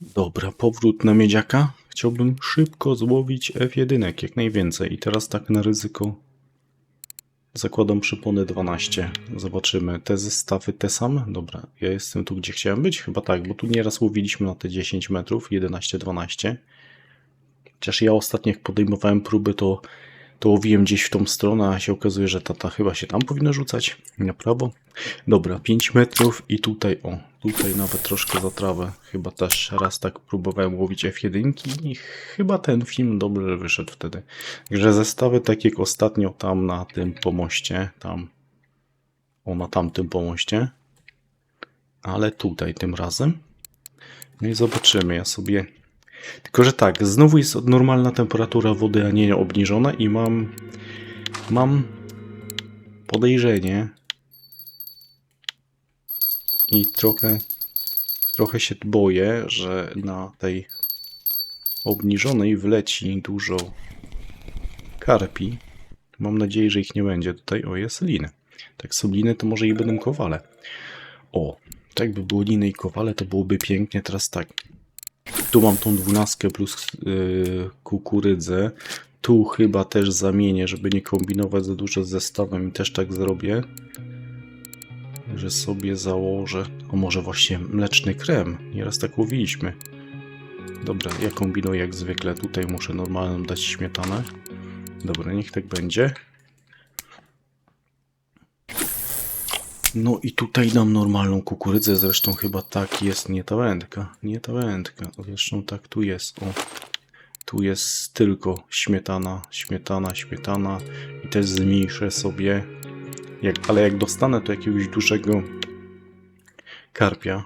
Dobra, powrót na miedziaka. Chciałbym szybko złowić F1 jak najwięcej. I teraz tak na ryzyko zakładam przypony 12. Zobaczymy. Te zestawy te same? Dobra, ja jestem tu, gdzie chciałem być? Chyba tak, bo tu nieraz łowiliśmy na te 10 metrów, 11-12. Chociaż ja ostatnio jak podejmowałem próby, to łowiłem gdzieś w tą stronę, a się okazuje, że tata chyba się tam powinno rzucać, na prawo. Dobra, 5 metrów i tutaj, o, tutaj nawet troszkę za trawę. Chyba też raz tak próbowałem łowić F1 i chyba ten film dobrze wyszedł wtedy. Także zestawy tak jak ostatnio tam na tym pomoście, tam, o, na tamtym pomoście, ale tutaj tym razem. No i zobaczymy, ja sobie... Tylko, że tak, znowu jest normalna temperatura wody, a nie obniżona i mam podejrzenie i trochę się boję, że na tej obniżonej wleci dużo karpi. Mam nadzieję, że ich nie będzie tutaj. O, jest liny. Tak są liny, to może i będą kowale. O, tak by było liny i kowale, to byłoby pięknie. Teraz tak. Tu mam tą 12 plus kukurydzę. Tu chyba też zamienię, żeby nie kombinować za dużo z zestawem i też tak zrobię. Że sobie założę, o może właśnie mleczny krem. Nieraz tak łowiliśmy. Dobra, ja kombinuję jak zwykle. Tutaj muszę normalną dać śmietanę. Dobra, niech tak będzie. No i tutaj dam normalną kukurydzę. Zresztą chyba tak jest, nie ta wędka. Nie ta wędka. Zresztą tak tu jest. O. Tu jest tylko śmietana, śmietana, śmietana. I też zmniejszę sobie. Ale jak dostanę to jakiegoś dużego karpia,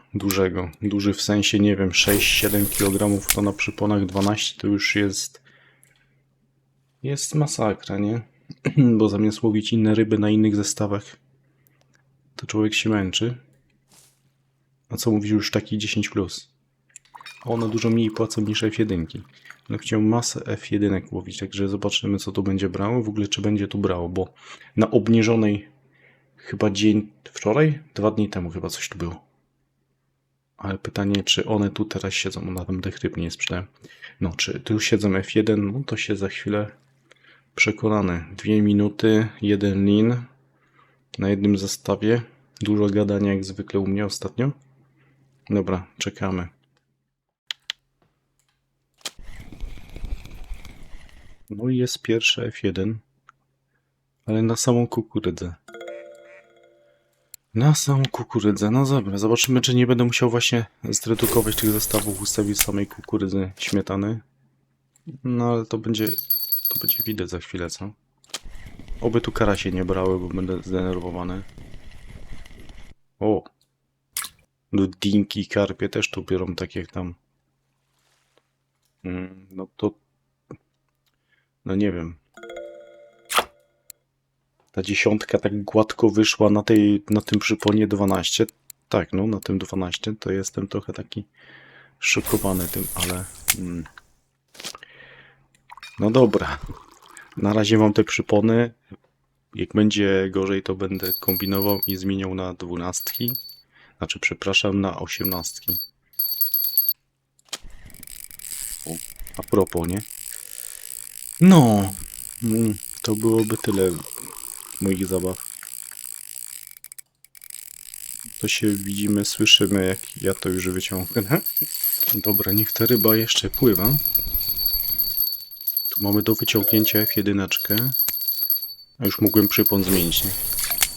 duży w sensie, nie wiem, 6-7 kg, to na przyponach 12 to już jest masakra, nie? Bo zamiast łowić inne ryby na innych zestawach, to człowiek się męczy. A co mówisz już taki 10+? A one dużo mniej płacą niż F1. No chciałem masę F1 łowić, także zobaczymy co to będzie brało, w ogóle czy będzie tu brało, bo na obniżonej chyba dzień wczoraj, 2 dni temu chyba coś tu było. Ale pytanie, czy one tu teraz siedzą, na tym tych ryb nie sprzedałem. No, czy tu siedzą F1, no to się za chwilę przekonany. 2 minuty, 1 lin na jednym zestawie. Dużo gadania jak zwykle u mnie ostatnio. Dobra, czekamy. No i jest pierwsze F1, ale na samą kukurydzę. Na samą kukurydzę, no dobra, zobaczymy czy nie będę musiał właśnie zredukować tych zestawów, ustawić samej kukurydzy śmietany. No ale to będzie widać za chwilę, co? Oby tu karasie nie brały, bo będę zdenerwowany. O! Dinki i karpie też tu biorą tak jak tam. No to... No nie wiem. Ta 10 tak gładko wyszła na tym przyponie 12. Tak, no na tym 12 to jestem trochę taki szokowany tym, ale... No dobra. Na razie mam te przypony. Jak będzie gorzej, to będę kombinował i zmieniał na 12. Znaczy, przepraszam, na 18. O, a propos, nie? No, to byłoby tyle moich zabaw. To się widzimy, słyszymy, jak ja to już wyciągnę. Dobra, niech ta ryba jeszcze pływa. Tu mamy do wyciągnięcia F1. A już mogłem przypon zmienić, nie?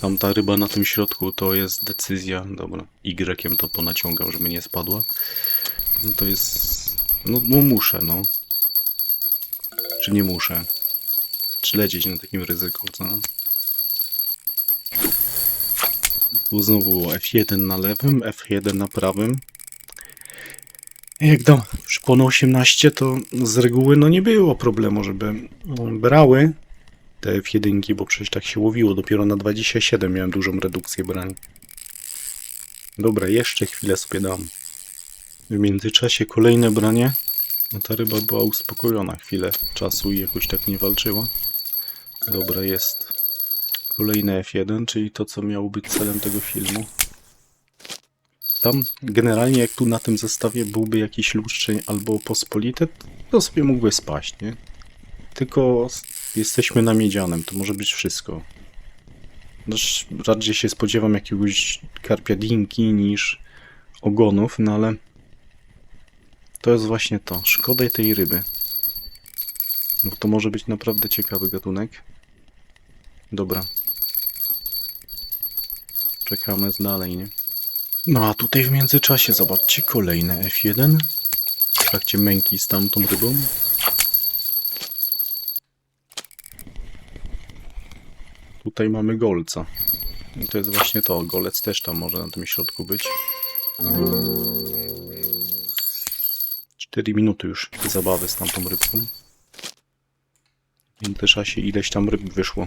Tamta ryba na tym środku to jest decyzja. Dobra, Y to ponaciągam, żeby nie spadła. No to jest... No muszę, no. Czy nie muszę? Czy lecieć na takim ryzyku, co? Tu znowu F1 na lewym, F1 na prawym. Jak dam przypony 18, to z reguły no nie było problemu, żeby brały te F1, bo przecież tak się łowiło. Dopiero na 27 miałem dużą redukcję brań. Dobra, jeszcze chwilę sobie dam. W międzyczasie kolejne branie. No ta ryba była uspokojona chwilę czasu i jakoś tak nie walczyła. Dobra, jest kolejne F1, czyli to, co miało być celem tego filmu. tam generalnie jak tu na tym zestawie byłby jakiś luszczeń albo pospolite, to sobie mógłby spaść, nie? Tylko jesteśmy na miedzianym, to może być wszystko. Raczej się spodziewam jakiegoś karpia dinki niż ogonów, no ale to jest właśnie to. Szkoda tej ryby. Bo to może być naprawdę ciekawy gatunek. Dobra. Czekamy dalej, nie? No a tutaj w międzyczasie zobaczcie kolejne F1. W trakcie męki z tamtą rybą. Tutaj mamy golca. I to jest właśnie to. Golec też tam może na tym środku być. 4 minuty już zabawy z tamtą rybką. W międzyczasie ileś tam ryb wyszło.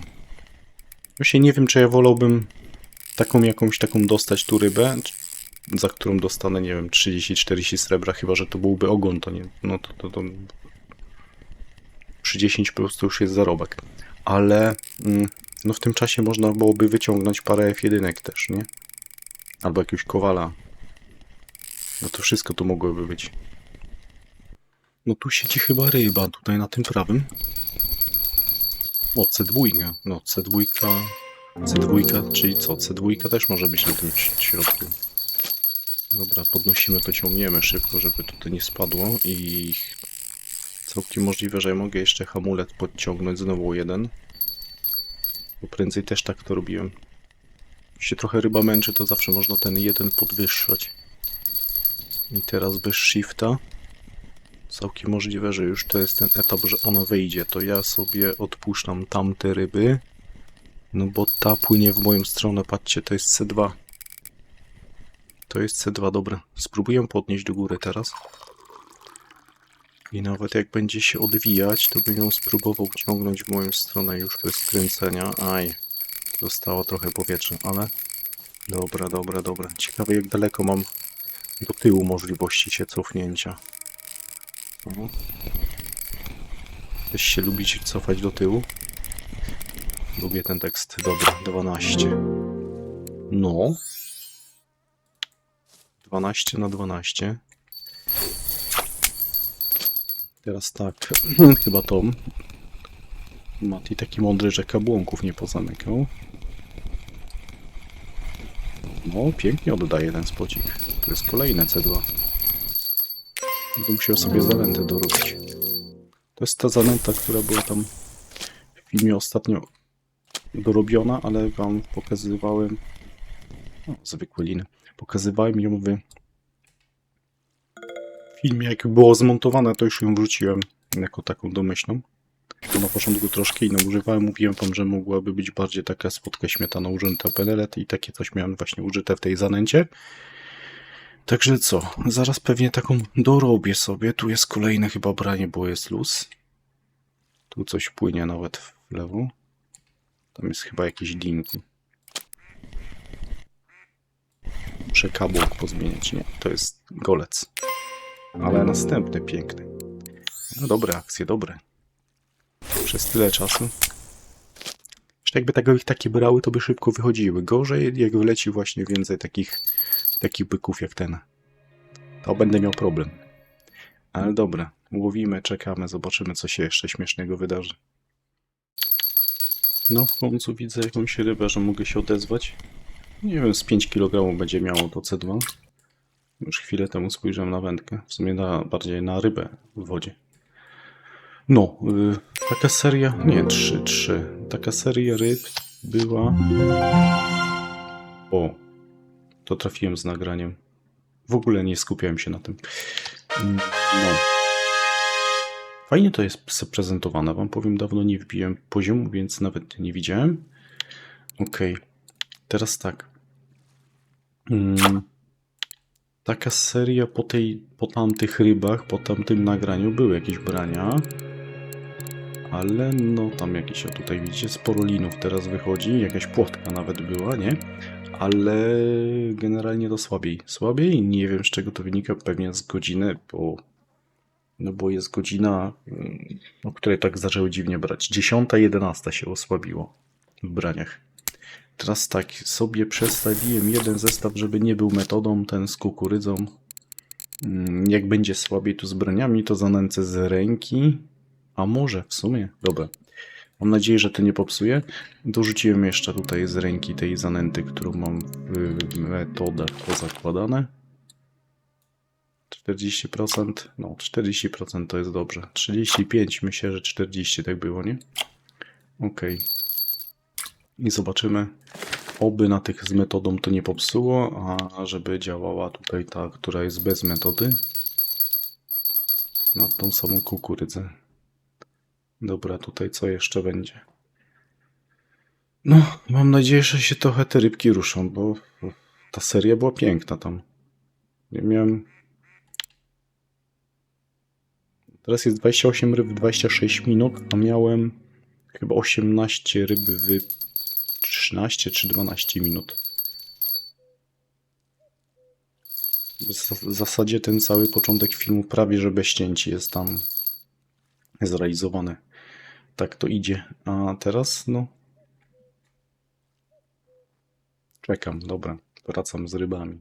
Właśnie nie wiem, czy ja wolałbym taką jakąś taką dostać tu rybę, za którą dostanę, nie wiem, 30-40 srebra, chyba że to byłby ogon, to nie, no to przy 10 po prostu już jest zarobek. Ale no w tym czasie można byłoby wyciągnąć parę F1 też, nie? Albo jakiegoś kowala. No to wszystko tu mogłoby być. No tu siedzi chyba ryba, tutaj na tym prawym. O, C2. No C2, czyli co? C2 też może być na tym środku. Dobra, podnosimy to, ciągniemy szybko, żeby tutaj nie spadło i całkiem możliwe, że ja mogę jeszcze hamulec podciągnąć znowu jeden. Bo prędzej też tak to robiłem. Jak się trochę ryba męczy, to zawsze można ten jeden podwyższać. I teraz bez shifta. Całkiem możliwe, że już to jest ten etap, że ona wyjdzie. To ja sobie odpuszczam tamte ryby. No bo ta płynie w moją stronę. Patrzcie, to jest C2. To jest C2, dobra. Spróbuję podnieść do góry teraz. I nawet jak będzie się odwijać, to bym ją spróbował ciągnąć w moją stronę już bez skręcenia. Aj, zostało trochę powietrza, ale... Dobra. Ciekawe jak daleko mam do tyłu możliwości się cofnięcia. Też się lubicie cofać do tyłu? Lubię ten tekst. Dobra, 12. No. 12 na 12. Teraz tak. Chyba Tom. Mati taki mądry, że kabłonków nie pozamykał. No, pięknie oddaje ten spocik. To jest kolejne C2. Będę musiał sobie zanętę dorobić. To jest ta zanęta, która była tam w filmie ostatnio dorobiona, ale wam pokazywałem... O, zwykłe liny. Pokazywałem ją w filmie, jak było zmontowane, to już ją wrzuciłem jako taką domyślną. To na początku troszkę inną używałem. Mówiłem wam, że mogłaby być bardziej taka spódka śmietana użyta penelet i takie coś miałem właśnie użyte w tej zanęcie. Także co, zaraz pewnie taką dorobię sobie. Tu jest kolejne chyba branie, bo jest luz. Tu coś płynie nawet w lewo. Tam jest chyba jakieś linki. Muszę kabłok pozmieniać, nie? To jest golec. Ale następny piękny. No dobre akcje, dobre. Przez tyle czasu. Jeszcze jakby tego ich takie brały, to by szybko wychodziły. Gorzej, jak wyleci właśnie więcej takich byków jak ten. To będę miał problem. Ale dobra, łowimy, czekamy, zobaczymy, co się jeszcze śmiesznego wydarzy. No, w końcu widzę jakąś rybę, że mogę się odezwać. Nie wiem, z 5 kg będzie miało to C2. Już chwilę temu spojrzałem na wędkę. W sumie bardziej na rybę w wodzie. No, taka seria... Nie, 3. Taka seria ryb była... O, to trafiłem z nagraniem. W ogóle nie skupiałem się na tym. No. Fajnie to jest zaprezentowane. Wam powiem, dawno nie wbiłem poziomu, więc nawet nie widziałem. Okej. Teraz tak. Taka seria po tamtych rybach, po tamtym nagraniu były jakieś brania. Ale no tam jakieś, o tutaj widzicie, sporo linów teraz wychodzi. Jakaś płotka nawet była, nie? Ale generalnie to słabiej. Słabiej, nie wiem z czego to wynika, pewnie z godziny, bo jest godzina, o której tak zaczęły dziwnie brać. 10:11 się osłabiło w braniach. Teraz tak, sobie przestawiłem jeden zestaw, żeby nie był metodą, ten z kukurydzą. Jak będzie słabiej tu z broniami, to zanęcę z ręki. A może w sumie? Dobra. Mam nadzieję, że to nie popsuje. Dorzuciłem jeszcze tutaj z ręki tej zanęty, którą mam w metodach pozakładane. 40%, no 40% to jest dobrze. 35, myślę, że 40 tak było, nie? Ok. I zobaczymy, oby na tych z metodą to nie popsuło, a żeby działała tutaj ta, która jest bez metody. Na tą samą kukurydzę. Dobra, tutaj co jeszcze będzie? No, mam nadzieję, że się trochę te rybki ruszą, bo ta seria była piękna tam. Ja miałem... Teraz jest 28 ryb w 26 minut, a miałem chyba 18 ryb w 13 czy 12 minut. W zasadzie ten cały początek filmu prawie że bez cięci jest tam zrealizowany. Tak to idzie. A teraz no... Czekam, dobra. Wracam z rybami.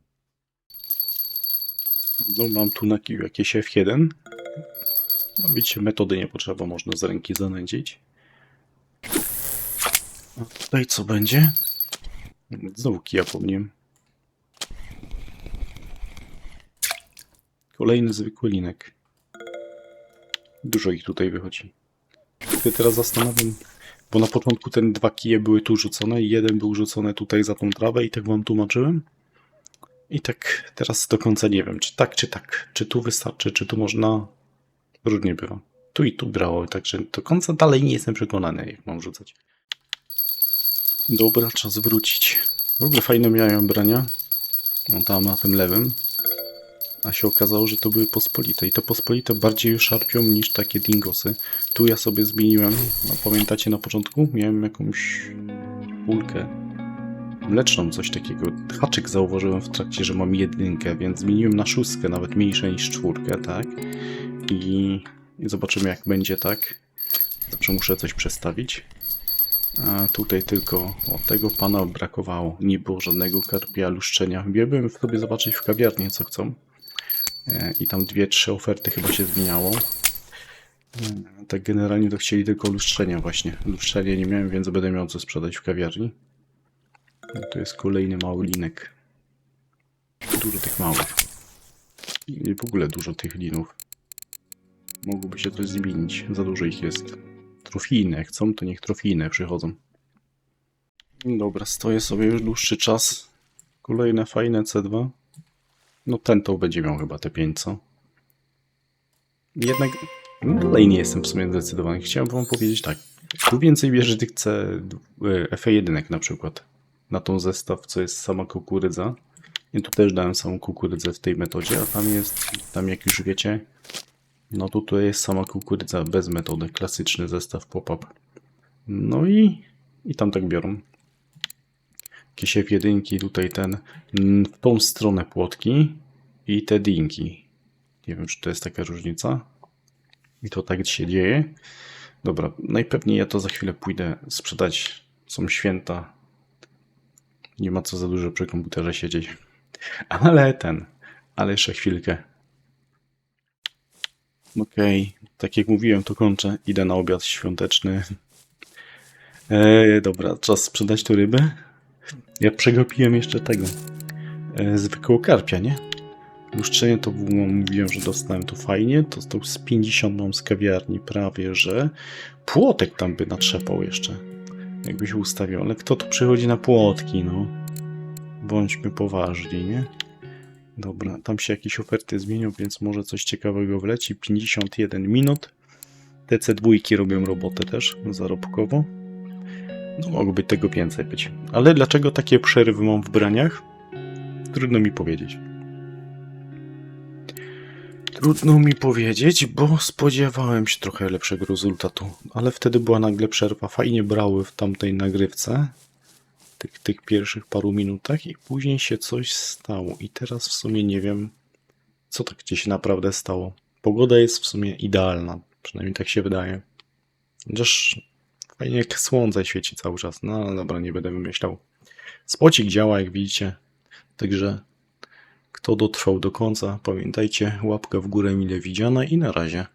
No mam tu na kiju jakieś F1. No widzicie, metody nie potrzeba, można z ręki zanęcić. A tutaj co będzie? Znowu kija powinien. Kolejny zwykły linek. Dużo ich tutaj wychodzi. Ja teraz zastanawiam, bo na początku te dwa kije były tu rzucone i jeden był rzucony tutaj za tą trawę i tak wam tłumaczyłem. I tak teraz do końca nie wiem, czy tak, czy tak. Czy tu wystarczy, czy tu można... Różnie bywa. Tu i tu grało, także do końca dalej nie jestem przekonany, jak mam rzucać. Dobra, czas wrócić. W ogóle fajne miałem brania. No tam na tym lewym. A się okazało, że to były pospolite. I te pospolite bardziej już szarpią niż takie dingosy. Tu ja sobie zmieniłem. No, pamiętacie na początku? Miałem jakąś kulkę mleczną, coś takiego. Haczyk zauważyłem w trakcie, że mam jedynkę, więc zmieniłem na szóstkę, nawet mniejsze niż czwórkę, tak? I zobaczymy, jak będzie tak. Zawsze muszę coś przestawić. A tutaj tylko tego pana brakowało. Nie było żadnego karpia, luszczenia. Biegłem sobie zobaczyć w kawiarni, co chcą. I tam 2-3 oferty chyba się zmieniało. Tak generalnie to chcieli tylko lustrzenia właśnie. Lustrzenia nie miałem, więc będę miał co sprzedać w kawiarni. To jest kolejny mały linek. Dużo tych małych. I w ogóle dużo tych linów. Mogłoby się coś zmienić. Za dużo ich jest. Trofijne. Jak chcą, to niech trofijne przychodzą. Dobra, stoję sobie już dłuższy czas. Kolejne fajne C2. No ten to będzie miał chyba te 5, co? Jednak dalej nie jestem w sumie zdecydowany. Chciałem wam powiedzieć tak. Tu więcej bierze tych F1 na przykład. Na tą zestaw, co jest sama kukurydza. I tu też dałem samą kukurydzę w tej metodzie, a tam jest, tam jak już wiecie, no to tutaj jest sama kukurydza bez metody. Klasyczny zestaw pop-up. No i tam tak biorą. Jakieś F1, tutaj ten, w tą stronę płotki i te dinki. Nie wiem, czy to jest taka różnica. I to tak się dzieje. Dobra, najpewniej ja to za chwilę pójdę sprzedać. Są święta. Nie ma co za dużo przy komputerze siedzieć. Ale jeszcze chwilkę. Okej, tak jak mówiłem, to kończę. Idę na obiad świąteczny. Dobra, czas sprzedać tu rybę. Ja przegapiłem jeszcze tego. Zwykłego karpia, nie? Lustrzenie to mówiłem, że dostałem to fajnie. To z 50 mam z kawiarni prawie, że płotek tam by natrzepał jeszcze. Jakby się ustawił. Ale kto tu przychodzi na płotki, no? Bądźmy poważni, nie? Dobra, tam się jakieś oferty zmienią, więc może coś ciekawego wleci. 51 minut. TC2 robią robotę też zarobkowo. No mogłoby tego więcej być. Ale dlaczego takie przerywy mam w braniach? Trudno mi powiedzieć. Trudno mi powiedzieć, bo spodziewałem się trochę lepszego rezultatu. Ale wtedy była nagle przerwa. Fajnie brały w tamtej nagrywce. Tych pierwszych paru minutach i później się coś stało. I teraz w sumie nie wiem, co tak gdzieś się naprawdę stało. Pogoda jest w sumie idealna. Przynajmniej tak się wydaje. Chociaż fajnie jak słońce świeci cały czas. No dobra, nie będę wymyślał. Spocik działa, jak widzicie. Także kto dotrwał do końca, pamiętajcie, łapka w górę mile widziana i na razie.